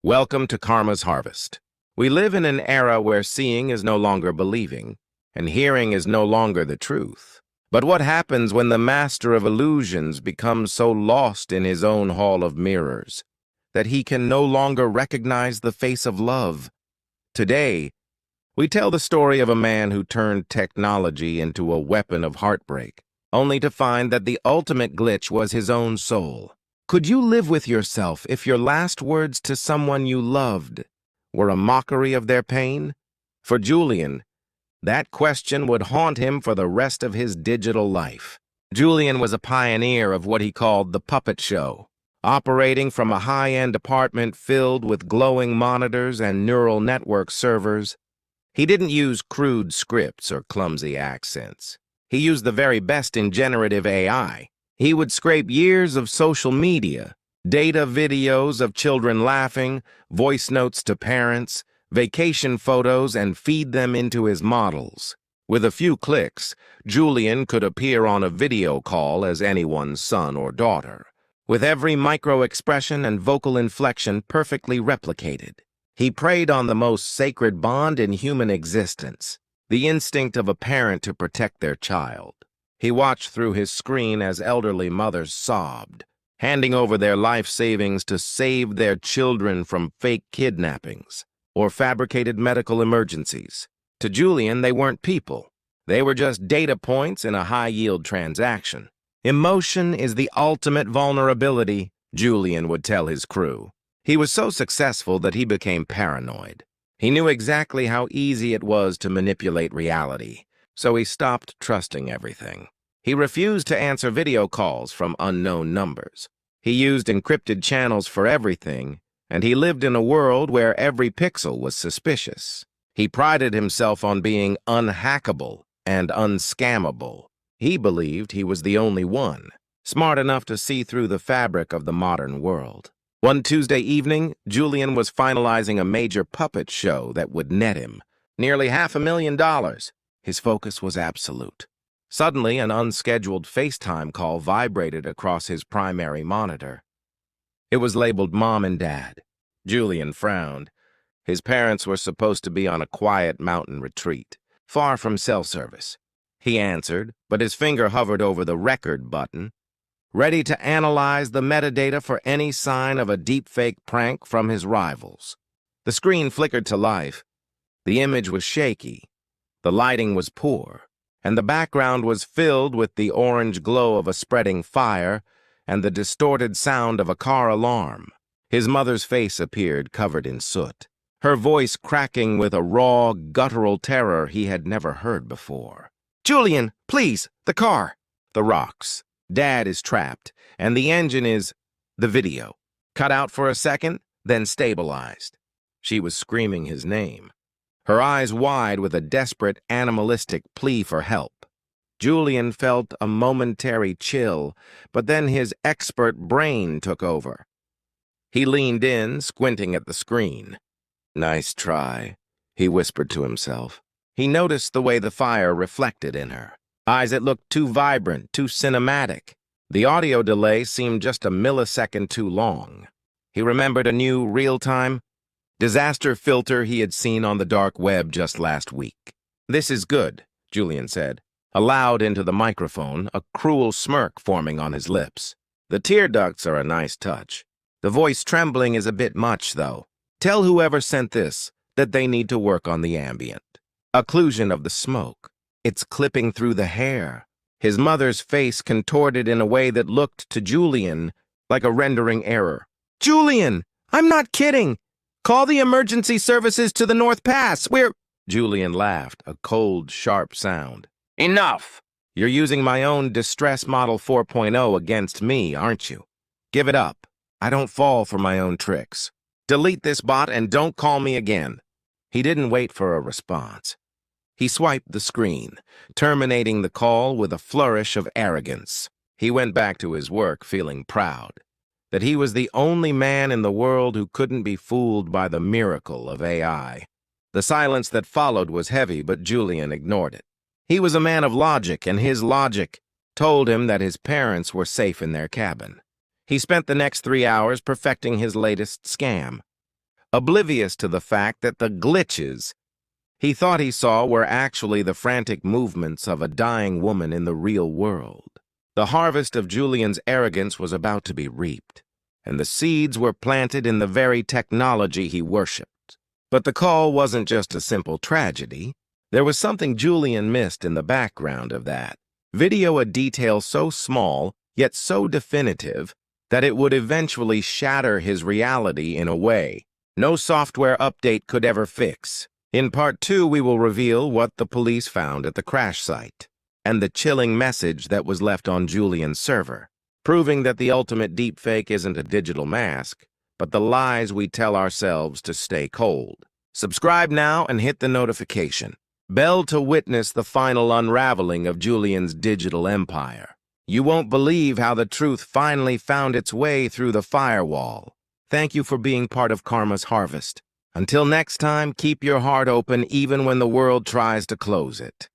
Welcome to Karma's Harvest. We live in an era where seeing is no longer believing, and hearing is no longer the truth. But what happens when the master of illusions becomes so lost in his own hall of mirrors that he can no longer recognize the face of love? Today, we tell the story of a man who turned technology into a weapon of heartbreak, only to find that the ultimate glitch was his own soul. Could you live with yourself if your last words to someone you loved were a mockery of their pain? For Julian, that question would haunt him for the rest of his digital life. Julian was a pioneer of what he called the puppet show, operating from a high-end apartment filled with glowing monitors and neural network servers. He didn't use crude scripts or clumsy accents. He used the very best in generative AI. He would scrape years of social media, data videos of children laughing, voice notes to parents, vacation photos, and feed them into his models. With a few clicks, Julian could appear on a video call as anyone's son or daughter, with every micro-expression and vocal inflection perfectly replicated. He preyed on the most sacred bond in human existence, the instinct of a parent to protect their child. He watched through his screen as elderly mothers sobbed, handing over their life savings to save their children from fake kidnappings or fabricated medical emergencies. To Julian, they weren't people. They were just data points in a high-yield transaction. Emotion is the ultimate vulnerability, Julian would tell his crew. He was so successful that he became paranoid. He knew exactly how easy it was to manipulate reality, so he stopped trusting everything. He refused to answer video calls from unknown numbers. He used encrypted channels for everything, and he lived in a world where every pixel was suspicious. He prided himself on being unhackable and unscammable. He believed he was the only one, smart enough to see through the fabric of the modern world. One Tuesday evening, Julian was finalizing a major puppet show that would net him nearly $500,000. His focus was absolute. Suddenly, an unscheduled FaceTime call vibrated across his primary monitor. It was labeled Mom and Dad. Julian frowned. His parents were supposed to be on a quiet mountain retreat, far from cell service. He answered, but his finger hovered over the record button, ready to analyze the metadata for any sign of a deepfake prank from his rivals. The screen flickered to life. The image was shaky. The lighting was poor, and the background was filled with the orange glow of a spreading fire and the distorted sound of a car alarm. His mother's face appeared covered in soot, her voice cracking with a raw, guttural terror he had never heard before. "Julian, please, the car!" "The rocks. Dad is trapped, and the engine is—" The video. Cut out for a second, then stabilized. She was screaming his name, her eyes wide with a desperate, animalistic plea for help. Julian felt a momentary chill, but then his expert brain took over. He leaned in, squinting at the screen. "Nice try," he whispered to himself. He noticed the way the fire reflected in her eyes. It looked too vibrant, too cinematic. The audio delay seemed just a millisecond too long. He remembered a new real-time disaster filter he had seen on the dark web just last week. "This is good," Julian said, aloud into the microphone, a cruel smirk forming on his lips. "The tear ducts are a nice touch. The voice trembling is a bit much, though. Tell whoever sent this that they need to work on the ambient occlusion of the smoke. It's clipping through the hair." His mother's face contorted in a way that looked to Julian like a rendering error. "Julian, I'm not kidding. Call the emergency services to the North Pass. We're—" Julian laughed, a cold, sharp sound. "Enough! You're using my own Distress Model 4.0 against me, aren't you? Give it up. I don't fall for my own tricks. Delete this bot and don't call me again." He didn't wait for a response. He swiped the screen, terminating the call with a flourish of arrogance. He went back to his work feeling proud that he was the only man in the world who couldn't be fooled by the miracle of AI. The silence that followed was heavy, but Julian ignored it. He was a man of logic, and his logic told him that his parents were safe in their cabin. He spent the next 3 hours perfecting his latest scam, oblivious to the fact that the glitches he thought he saw were actually the frantic movements of a dying woman in the real world. The harvest of Julian's arrogance was about to be reaped, and the seeds were planted in the very technology he worshipped. But the call wasn't just a simple tragedy. There was something Julian missed in the background of that. Video, a detail so small, yet so definitive, that it would eventually shatter his reality in a way no software update could ever fix. In Part 2, we will reveal what the police found at the crash site and the chilling message that was left on Julian's server, proving that the ultimate deepfake isn't a digital mask, but the lies we tell ourselves to stay cold. Subscribe now and hit the notification bell to witness the final unraveling of Julian's digital empire. You won't believe how the truth finally found its way through the firewall. Thank you for being part of Karma's Harvest. Until next time, keep your heart open even when the world tries to close it.